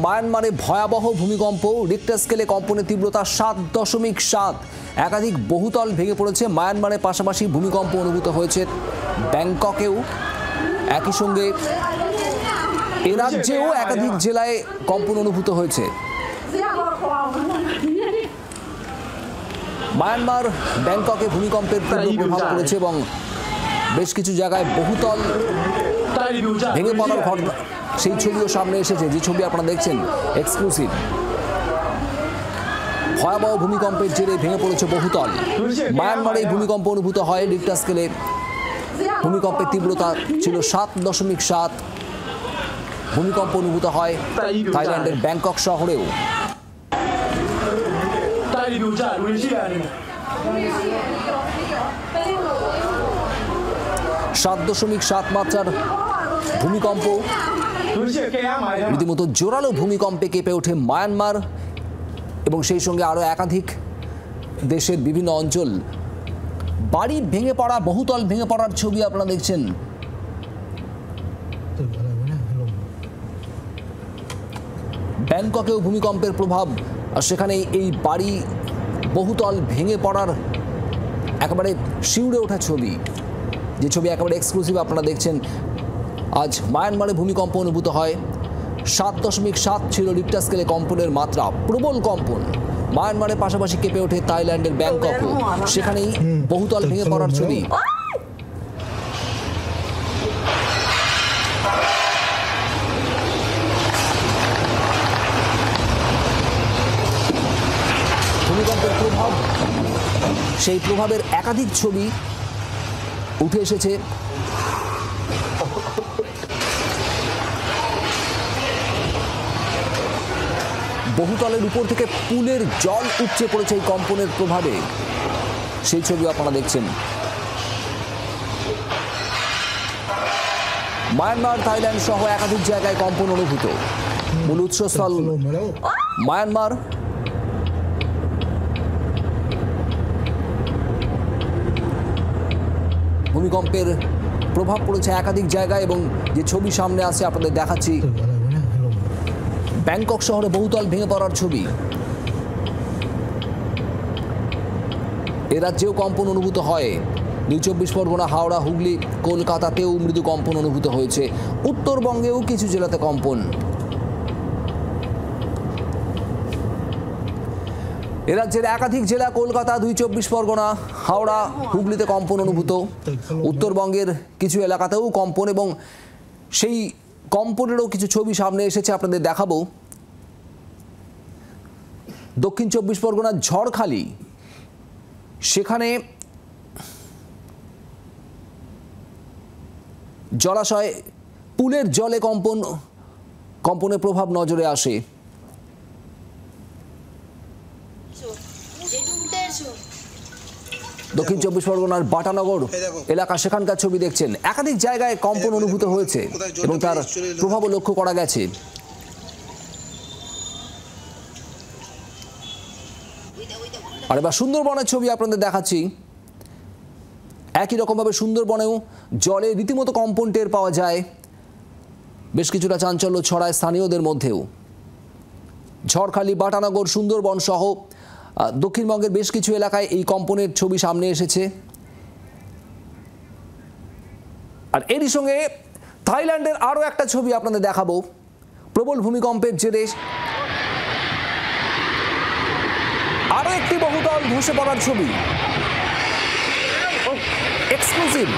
মায়ানমারে ভয়াবহ ভূমিকম্প, রিক্টার স্কেলে কম্পনের তীব্রতা 7.7। একাধিক বহুতল ভেঙে পড়েছে মায়ানমারের, পাশাপাশি ভূমিকম্প অনুভূত হয়েছে ব্যাংককেও। একই সঙ্গে এ রাজ্যেও একাধিক জেলায় কম্পন অনুভূত হয়েছে। মায়ানমার ব্যাংককে ভূমিকম্পের তীব্র প্রভাব পড়েছে এবং বেশ কিছু জায়গায় বহুতল ভেঙে পড়ার ঘটনা, সেই ছবিও সামনে এসেছে, যে ছবি আপনারা দেখছেন এক্সক্লুসিভ। ভয়াবহ ভূমিকম্পের জেরে ভেঙে পড়েছে বহুতল। মায়ানমারে এই ভূমিকম্প অনুভূত হয়, রিক্টার স্কেলে ভূমিকম্পের তীব্রতা ছিল 7.7। ভূমিকম্প অনুভূত হয় থাইল্যান্ডের ব্যাংকক শহরেও। 7.7 মাত্রার ভূমিকম্প, রীতিমতো জোরালো ভূমিকম্পে কেঁপে ওঠে মায়ানমার এবং সেই সঙ্গে আরও একাধিক দেশের বিভিন্ন অঞ্চল। বাড়ি ভেঙে পড়া, বহুতল ভেঙে পড়ার ছবি আপনারা দেখছেন। ব্যাংককেও ভূমিকম্পের প্রভাব, আর সেখানে এই বাড়ি বহুতল ভেঙে পড়ার একেবারে শিউরে ওঠা ছবি, যে ছবি একেবারে এক্সক্লুসিভ আপনারা দেখছেন। আজ মায়ানমারে ভূমিকম্প অনুভূত হয়, 7.7 ছিল রিক্টার স্কেলে কম্পনের মাত্রা, প্রবল কম্পন। মায়ানমারের পাশাপাশি কেঁপে ওঠে থাইল্যান্ডের ব্যাংককও, সেখানেই বহুতল ভেঙে পড়ার ছবি। ভূমিকম্পের প্রভাব, সেই প্রভাবের একাধিক ছবি উঠে এসেছে। বহুতলের উপর থেকে পুলের জল উপচে পড়েছে এই কম্পনের প্রভাবে, সেই ছবি আপনারা দেখছেন। মায়ানমার, থাইল্যান্ড সহ একাধিক জায়গায় কম্পন অনুভূত। মূল উৎসস্থল মায়ানমার। ভূমিকম্পের প্রভাব পড়েছে একাধিক জায়গায় এবং যে ছবি সামনে আছে আপনাদের দেখাচ্ছি, ব্যাংকক শহরে বহুতল ভেঙে পড়ার ছবি। এ রাজ্যেও কম্পন অনুভূত হয়। 24 পরগনা, হাওড়া, হুগলি, কলকাতাতেও মৃদু কম্পন অনুভূত হয়েছে। উত্তরবঙ্গেও কিছু জেলাতে কম্পন। এ রাজ্যের একাধিক জেলা, কলকাতা, 24 পরগনা, হাওড়া, হুগলিতে কম্পন অনুভূত। উত্তরবঙ্গের কিছু এলাকাতেও কম্পন এবং সেই কম্পনেরও কিছু ছবি সামনে এসেছে, আপনাদের দেখাবো। দক্ষিণ 24 পরগনার ঝড়খালি, সেখানে জলাশয়, পুলের জলে কম্পনের প্রভাব নজরে আসে। দক্ষিণ 24 পরগনার বাটানগর এলাকা, সেখানকার ছবি দেখছেন। একাধিক জায়গায় কম্পন অনুভূত হয়েছে এবং তার প্রভাবও লক্ষ্য করা গেছে। আর এবার সুন্দরবনের ছবি আপনাদের দেখাচ্ছি। একই রকমভাবে সুন্দরবনেও জলে রীতিমতো কম্পন টের পাওয়া যায়। বেশ কিছুটা চাঞ্চল্য ছড়ায় স্থানীয়দের মধ্যেও। ঝড়খালি, বাটানগর, সুন্দরবন সহ দক্ষিণবঙ্গের বেশ কিছু এলাকায় এই কম্পনের ছবি সামনে এসেছে। আর এরই সঙ্গে থাইল্যান্ডের আরও একটা ছবি আপনাদের দেখাবো। প্রবল ভূমিকম্পের জেরে আরও একটি বহুতল ধসে পড়ার ছবি, এক্সক্লুসিভ।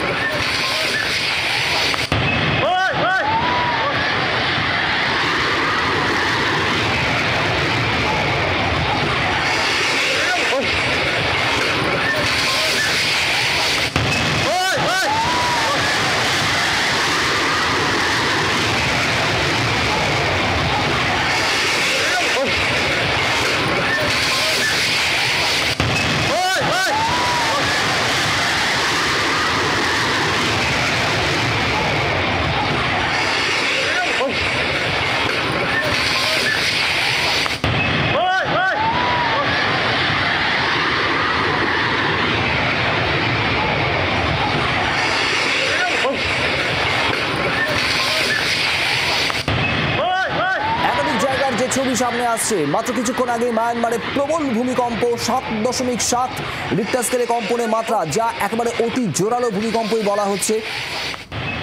যে ছবি সামনে আসছে, মাত্র কিছুক্ষণ আগে মায়ানমারে প্রবল ভূমিকম্প 7.7 রিক্টার স্কেলে কম্পনের মাত্রা, যা একেবারে অতি জোরালো ভূমিকম্পই বলা হচ্ছে।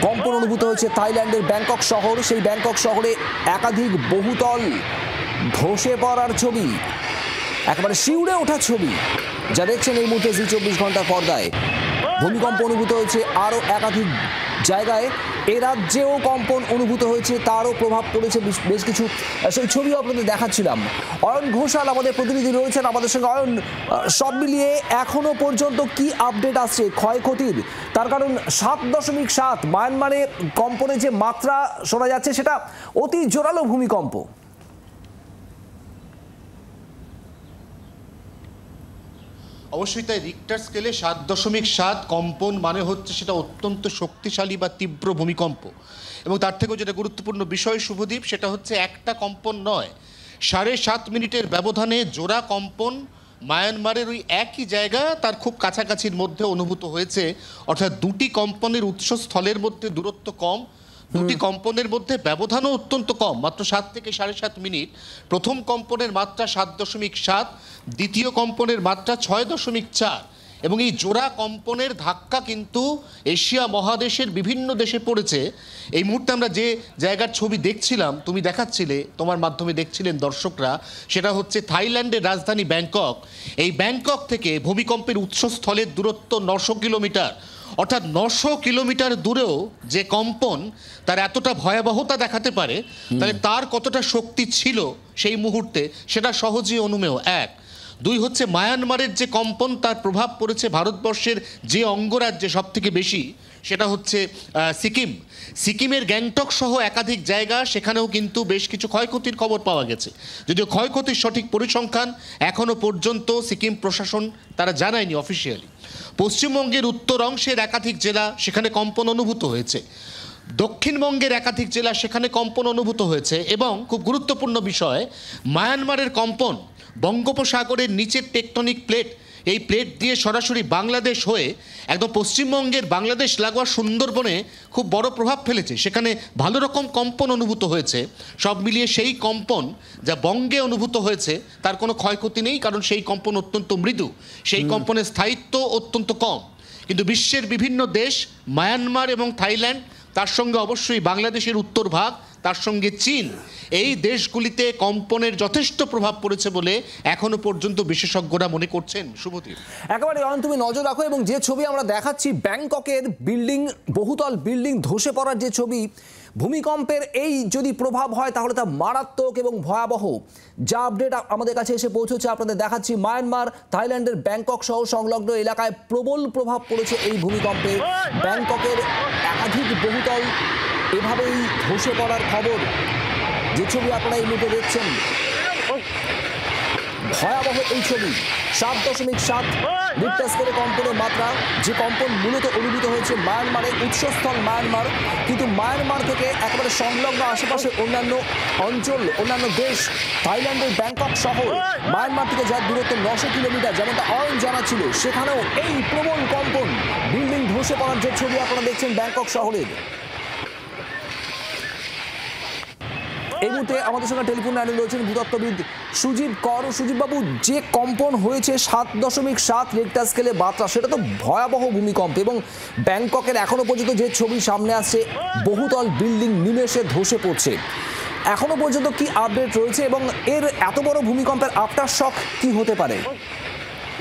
কম্পন অনুভূত হয়েছে থাইল্যান্ডের ব্যাংকক শহর। সেই ব্যাংকক শহরে একাধিক বহুতল ধসে পড়ার ছবি, একেবারে শিউরে ওঠা ছবি যা দেখছেন এই মুহূর্তে জি 24 ঘন্টার পর্দায়। ভূমিকম্প অনুভূত হয়েছে আরও একাধিক জায়গায়। এ রাজ্যেও কম্পন অনুভূত হয়েছে, তারও প্রভাব পড়েছে বেশ কিছু, সেই ছবিও আপনাদের দেখাচ্ছিলাম। অয়ন ঘোষাল আমাদের প্রতিনিধি রয়েছেন আমাদের সঙ্গে। অয়ন, সব মিলিয়ে এখনো পর্যন্ত কি আপডেট আসছে ক্ষয়ক্ষতির? তার কারণ 7.7 মায়ানমারে কম্পনের যে মাত্রা শোনা যাচ্ছে সেটা অতি জোরালো ভূমিকম্প। অবশ্যই তাই, রিক্টার স্কেলে 7.7 কম্পন মানে হচ্ছে সেটা অত্যন্ত শক্তিশালী বা তীব্র ভূমিকম্প। এবং তার থেকেও যেটা গুরুত্বপূর্ণ বিষয় শুভদীপ, সেটা হচ্ছে একটা কম্পন নয়, 7.5 মিনিটের ব্যবধানে জোড়া কম্পন মায়ানমারের ওই একই জায়গা তার খুব কাছাকাছির মধ্যে অনুভূত হয়েছে। অর্থাৎ দুটি কম্পনের উৎসস্থলের মধ্যে দূরত্ব কম, দুটি কম্পনের মধ্যে ব্যবধানও অত্যন্ত কম, মাত্র 7 থেকে 7.5 মিনিট। প্রথম কম্পনের মাত্রা 7.7, দ্বিতীয় কম্পনের মাত্রা 6.4। এবং এই জোড়া কম্পনের ধাক্কা কিন্তু এশিয়া মহাদেশের বিভিন্ন দেশে পড়েছে। এই মুহূর্তে আমরা যে জায়গার ছবি দেখছিলাম, তুমি দেখাচ্ছিলে, তোমার মাধ্যমে দেখছিলেন দর্শকরা, সেটা হচ্ছে থাইল্যান্ডের রাজধানী ব্যাংকক। এই ব্যাংকক থেকে ভূমিকম্পের উৎসস্থলের দূরত্ব 900 কিলোমিটার। অর্থাৎ 900 কিলোমিটার দূরেও যে কম্পন তার এতটা ভয়াবহতা দেখাতে পারে, তাহলে তার কতটা শক্তি ছিল সেই মুহূর্তে সেটা সহজেই অনুমেয়। এক, দুই হচ্ছে মায়ানমারের যে কম্পন তার প্রভাব পড়েছে ভারতবর্ষের যে অঙ্গরাজ্যে সব থেকে বেশি, সেটা হচ্ছে সিকিম। সিকিমের গ্যাংটক সহ একাধিক জায়গা, সেখানেও কিন্তু বেশ কিছু ক্ষয়ক্ষতির খবর পাওয়া গেছে। যদিও ক্ষয়ক্ষতির সঠিক পরিসংখ্যান এখনও পর্যন্ত সিকিম প্রশাসন তারা জানায়নি অফিসিয়ালি। পশ্চিমবঙ্গের উত্তর অংশের একাধিক জেলা, সেখানে কম্পন অনুভূত হয়েছে। দক্ষিণবঙ্গের একাধিক জেলা, সেখানে কম্পন অনুভূত হয়েছে। এবং খুব গুরুত্বপূর্ণ বিষয়, মায়ানমারের কম্পন বঙ্গোপসাগরের নিচের টেকটনিক প্লেট, এই প্লেট দিয়ে সরাসরি বাংলাদেশ হয়ে একদম পশ্চিমবঙ্গের বাংলাদেশ লাগোয়া সুন্দরবনে খুব বড় প্রভাব ফেলেছে। সেখানে ভালো রকম কম্পন অনুভূত হয়েছে। সব মিলিয়ে সেই কম্পন যা বঙ্গে অনুভূত হয়েছে তার কোনো ক্ষয়ক্ষতি নেই, কারণ সেই কম্পন অত্যন্ত মৃদু, সেই কম্পনের স্থায়িত্ব অত্যন্ত কম। কিন্তু বিশ্বের বিভিন্ন দেশ, মায়ানমার এবং থাইল্যান্ড, তার সঙ্গে অবশ্যই বাংলাদেশের উত্তর ভাগ, তার সঙ্গে চীন, এই দেশগুলিতে কম্পনের যথেষ্ট প্রভাব পড়েছে বলে এখনো পর্যন্ত বিশেষজ্ঞরা মনে করছেন। শুভদীপ, একেবারে তুমি নজর রাখো। এবং যে ছবি আমরা দেখাচ্ছি ব্যাংককের বিল্ডিং, বহুতল বিল্ডিং ধসে পড়ার যে ছবি, ভূমিকম্পের এই যদি প্রভাব হয় তাহলে তা মারাত্মক এবং ভয়াবহ। যা আপডেট আমাদের কাছে এসে পৌঁছেছে আপনাদের দেখাচ্ছি। মায়ানমার, থাইল্যান্ডের ব্যাংকক সহ সংলগ্ন এলাকায় প্রবল প্রভাব পড়েছে এই ভূমিকম্পে। ব্যাংককের একাধিক বহুতল এভাবেই ধসে পড়ার খবর, যে ছবি আপনারা এই মুহূর্তে দেখছেন, ভয়াবহ এই ছবি। 7.7 রিক্টার স্কেলে কম্পনের মাত্রা, যে কম্পন মূলত অনুভূত হয়েছে মায়ানমারের উৎসস্থল মায়ানমার, কিন্তু মায়ানমার থেকে একেবারে সংলগ্ন আশেপাশে অন্যান্য অঞ্চল, অন্যান্য দেশ, থাইল্যান্ডের ব্যাংকক শহর, মায়ানমার থেকে যার দূরত্ব 900 কিলোমিটার, যেমনটা অয়ন জানাচ্ছিল, সেখানেও এই প্রবল কম্পন, বিল্ডিং ধসে পড়ার যে ছবি আপনারা দেখছেন ব্যাংকক শহরের। এই মুহূর্তে আমাদের সঙ্গে টেলিফোন লাইনে রয়েছেন ভূতত্ত্ববিদ সুজিব কর। সুজিব বাবু, যে কম্পন হয়েছে 7.7 রিক্টার স্কেলে মাত্রা, সেটা তো ভয়াবহ ভূমিকম্প। এবং ব্যাংককের এখনো পর্যন্ত যে ছবি সামনে আসছে, বহুতল বিল্ডিং নিমেষে ধসে পড়ছে। এখনো পর্যন্ত কি আপডেট রয়েছে এবং এর এত বড় ভূমিকম্পের আফটার শক কি হতে পারে?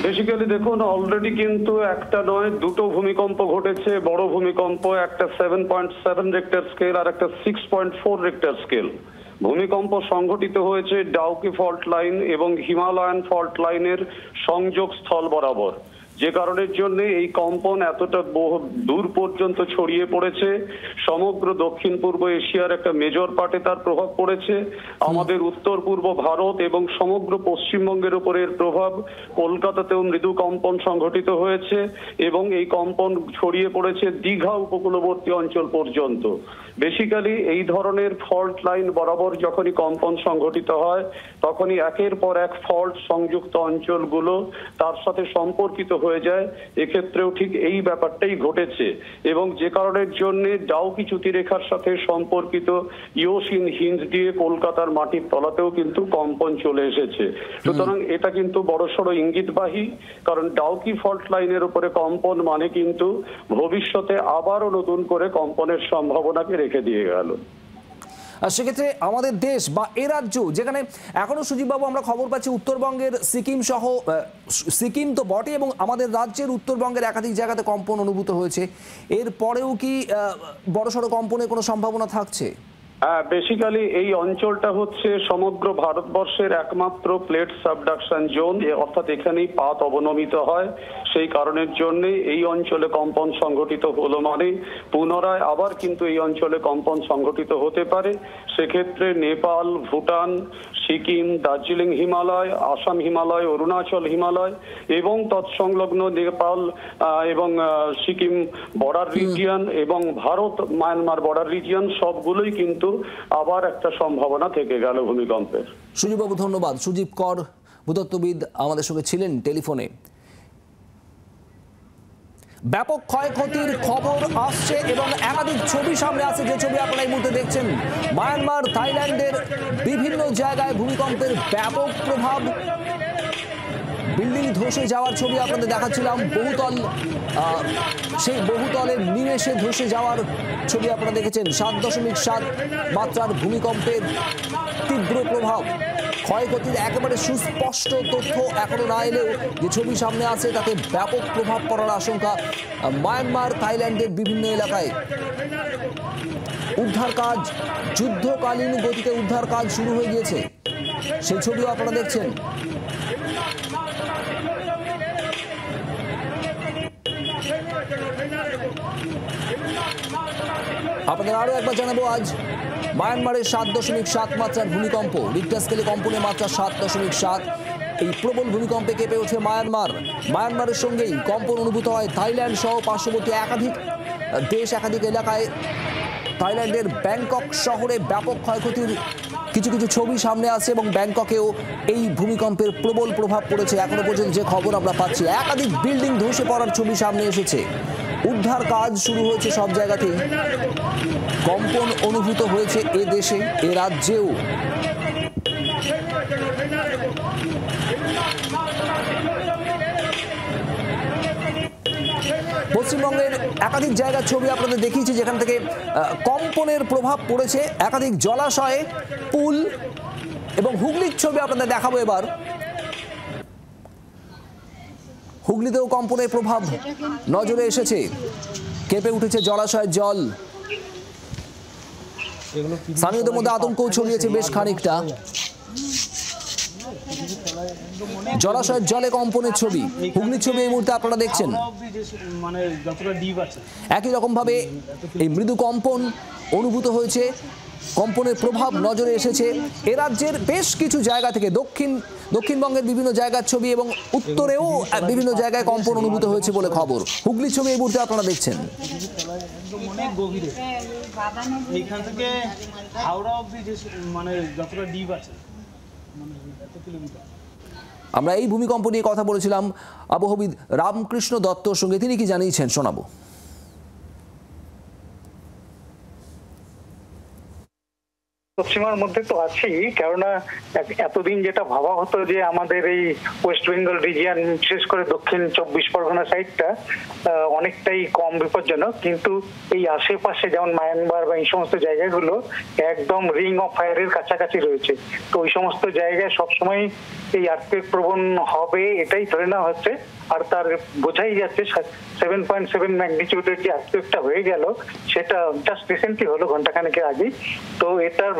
বেসিক্যালি দেখুন, অলরেডি কিন্তু একটা নয়, দুটো ভূমিকম্প ঘটেছে, বড় ভূমিকম্প, একটা 7.7 রিক্টার স্কেল আর একটা 6.4 রিক্টার স্কেল। ভূমিকম্প সংঘটিত হয়েছে ডাউকি ফল্ট লাইন এবং হিমালয়ান ফল্ট লাইনের সংযোগ স্থল বরাবর, যে কারণের জন্য এই কম্পন এতটা দূর পর্যন্ত ছড়িয়ে পড়েছে। সমগ্র দক্ষিণ পূর্ব এশিয়ার একটা মেজর পার্টে তার প্রভাব পড়েছে। আমাদের উত্তর পূর্ব ভারত এবং সমগ্র পশ্চিমবঙ্গের উপর এর প্রভাব। কলকাতাতেও মৃদু কম্পন সংঘটিত হয়েছে এবং এই কম্পন ছড়িয়ে পড়েছে দীঘা উপকূলবর্তী অঞ্চল পর্যন্ত। বেসিক্যালি এই ধরনের ফল্ট লাইন বরাবর যখনই কম্পন সংঘটিত হয়, তখনই একের পর এক ফল্ট সংযুক্ত অঞ্চলগুলো তার সাথে সম্পর্কিত হয়ে হয়ে যায়, এক্ষেত্রেও ঠিক এই ব্যাপারটাই ঘটেছে। এবং যে কারণের জন্য ডাউকি চ্যুতিরেখার সাথে সম্পর্কিত ইওসিন হিঞ্জ দিয়ে কলকাতার মাটির তলাতেও কিন্তু কম্পন চলে এসেছে। সুতরাং এটা কিন্তু বড়সড় ইঙ্গিতবাহী, কারণ ডাউকি ফল্ট লাইনের উপরে কম্পন মানে কিন্তু ভবিষ্যতে আবারও নতুন করে কম্পনের সম্ভাবনাকে রেখে দিয়ে গেল। আর সেক্ষেত্রে আমাদের দেশ বা এ রাজ্য, যেখানে এখনো সুজিতবাবু আমরা খবর পাচ্ছি উত্তরবঙ্গের সিকিম সহ, সিকিম তো বটে এবং আমাদের রাজ্যের উত্তরবঙ্গের একাধিক জায়গাতে কম্পন অনুভূত হয়েছে, এর পরেও কি বড়সড় কম্পনের কোনো সম্ভাবনা থাকছে? হ্যাঁ, বেসিক্যালি এই অঞ্চলটা হচ্ছে সমগ্র ভারতবর্ষের একমাত্র প্লেট সাবডাকশন জোন, অর্থাৎ এখানেই পাত অবনমিত হয়। সেই কারণের জন্য এই অঞ্চলে কম্পন সংঘটিত হলো মানে পুনরায় আবার কিন্তু এই অঞ্চলে কম্পন সংঘটিত হতে পারে। সেক্ষেত্রে নেপাল, ভুটান, সিকিম, দার্জিলিং হিমালয়, আসাম হিমালয়, অরুণাচল হিমালয় এবং তৎসংলগ্ন নেপাল এবং সিকিম বর্ডার রিজিয়ন এবং ভারত মায়ানমার বর্ডার রিজিয়ন সবগুলোই কিন্তু আবার একটা সম্ভাবনা থেকে গেল ভূমিকম্পের। সুজিতবাবু ধন্যবাদ। সুজিত কর ভূতত্ত্ববিদ আমাদের সঙ্গে ছিলেন টেলিফোনে। ব্যাপক ক্ষয়ক্ষতির খবর আসছে এবং একাধিক ছবি সামনে আসছে, যে ছবি আপনারা এই মুহূর্তে দেখছেন। মায়ানমার, থাইল্যান্ডের বিভিন্ন জায়গায় ভূমিকম্পের ব্যাপক প্রভাব, বিল্ডিং ধসে যাওয়ার ছবি আপনাদের দেখাচ্ছিলাম, বহুতল, সেই বহুতলের নিমেষে ধসে যাওয়ার ছবি আপনারা দেখেছেন। 7.7 মাত্রার ভূমিকম্পের তীব্র প্রভাব, ক্ষয়ক্ষতির একেবারে সুস্পষ্ট তথ্য এখনো না এলেও যে ছবি সামনে আছে তাতে ব্যাপক প্রভাব পড়ার আশঙ্কা মায়ানমার, থাইল্যান্ডের বিভিন্ন এলাকায়। উদ্ধার কাজ যুদ্ধকালীন গতিতে উদ্ধার কাজ শুরু হয়ে গিয়েছে, সেই ছবিও আপনারা দেখছেন। আপনাদের আরো একবার জানাবো, আজ মায়ানমারের 7.7 মাত্রার ভূমিকম্প, রিক্টার স্কেলে কম্পনের মাত্রা 7.7। এই প্রবল ভূমিকম্পে কেঁপে ওঠে মায়ানমার। মায়ানমারের সঙ্গেই কম্পন অনুভূত হয় থাইল্যান্ড সহ পার্শ্ববর্তী একাধিক দেশ, একাধিক এলাকায়। থাইল্যান্ডের ব্যাংকক শহরে ব্যাপক ক্ষয়ক্ষতির কিছু কিছু ছবি সামনে আসছে এবং ব্যাংককেও এই ভূমিকম্পের প্রবল প্রভাব পড়েছে। এখনো পর্যন্ত যে খবর আমরা পাচ্ছি, একাধিক বিল্ডিং ধসে পড়ার ছবি সামনে এসেছে। উদ্ধার কাজ শুরু হয়েছে সব জায়গাতেই। কম্পন অনুভূত হয়েছে এ দেশে, এ রাজ্যেও। পশ্চিমবঙ্গের একাধিক জায়গার ছবি আপনাদের দেখিয়েছি যেখান থেকে কম্পনের প্রভাব পড়েছে। একাধিক জলাশয়ে, পুল এবং হুগলির ছবি আপনাদের দেখাবো এবার। হুগলিতেও কম্পনের প্রভাব নজরে এসেছে, কেঁপে উঠেছে জলাশয়ের জল। স্থানীয়দের মধ্যে আতঙ্কও ছড়িয়েছে বেশ খানিকটা। জলাশয়ের জলে কম্পনের ছবি, হুগলির ছবি এই মুহূর্তে আপনারা দেখছেন। একই রকম ভাবে এই মৃদু কম্পন অনুভূত হয়েছে, কম্পনের প্রভাব নজরে এসেছে এ রাজ্যের বেশ কিছু জায়গা থেকে। দক্ষিণবঙ্গের বিভিন্ন জায়গার ছবি এবং উত্তরেও বিভিন্ন জায়গায় কম্পন অনুভূত হয়েছে বলে খবর। হুগলির ছবি এই মুহূর্তে আপনারা দেখছেন। এইখান থেকে হাওড়া অবধি যে মানে যতটা ডিপ আছে, আমরা এই ভূমিকম্প নিয়ে কথা বলেছিলাম আবহবিদ রামকৃষ্ণ দত্তর সঙ্গে, তিনি কি জানিয়েছেন শোনাবো। পশ্চিমার মধ্যে তো আছেই, কেননা এতদিন যেটা ভাবা হতো যে আমাদের এই ওয়েস্ট বেঙ্গল রিজিয়ন, বিশেষ করে দক্ষিণ 24 পরগনা সাইডটা অনেকটাই কম বিপজ্জনক, কিন্তু এই আশেপাশে যেমন মায়ানমার বা এই সমস্ত জায়গাগুলো একদম রিং অফ ফায়ারের কাছাকাছি রয়েছে। তো ওই সমস্ত জায়গায় সবসময় এই আর্থকুয়েক প্রবণ হবে এটাই ধরে নেওয়া হচ্ছে। আর তার বোঝাই যাচ্ছে 7.7 ম্যাগনিটিউডের যে আর্থকুয়েকটা হয়ে গেল সেটা জাস্ট রিসেন্টলি হলো, ঘন্টাখানেকের আগে। তো এটার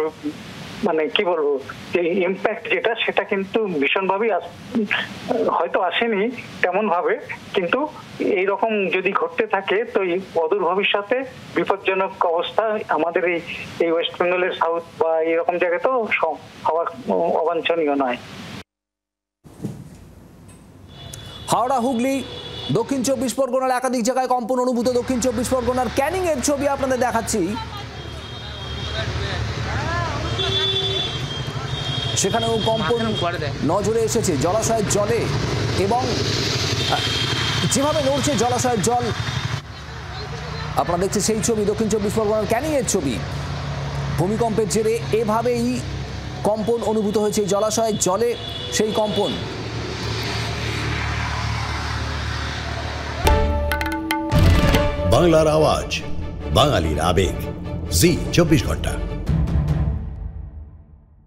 মানে কি বলবো, যে ইম্প্যাক্ট যেটা সেটা কিন্তু ভীষণভাবেই হয়তো আসেনি তেমন ভাবে, কিন্তু এইরকম যদি ঘটতে থাকে তো অদূর ভবিষ্যতে বিপজ্জনক অবস্থা আমাদের এই ওয়েস্ট বেঙ্গলের সাউথ বা এরকম জায়গাতেও হওয়া অবাঞ্ছনীয় নয়। হাওড়া, হুগলি, দক্ষিণ 24 পরগনার একাধিক জায়গায় কম্পন অনুভূত। দক্ষিণ 24 পরগনার ক্যানিং এর ছবি আপনাদের দেখাচ্ছি। সেখানেও কম্পন নজরে এসেছে জলাশয়ের জলে এবং যেভাবে নড়ছে জলাশয়ের জল, আপনারা দেখছেন সেই ছবি দক্ষিণ চব্বিশ পরগনার ক্যানিংয়ের ছবি। ভূমিকম্পের জেরে এভাবেই কম্পন অনুভূত হয়েছে এই জলাশয়ের জলে, সেই কম্পন। বাংলার আওয়াজ, বাঙালির আবেগ, জি 24 ঘন্টা।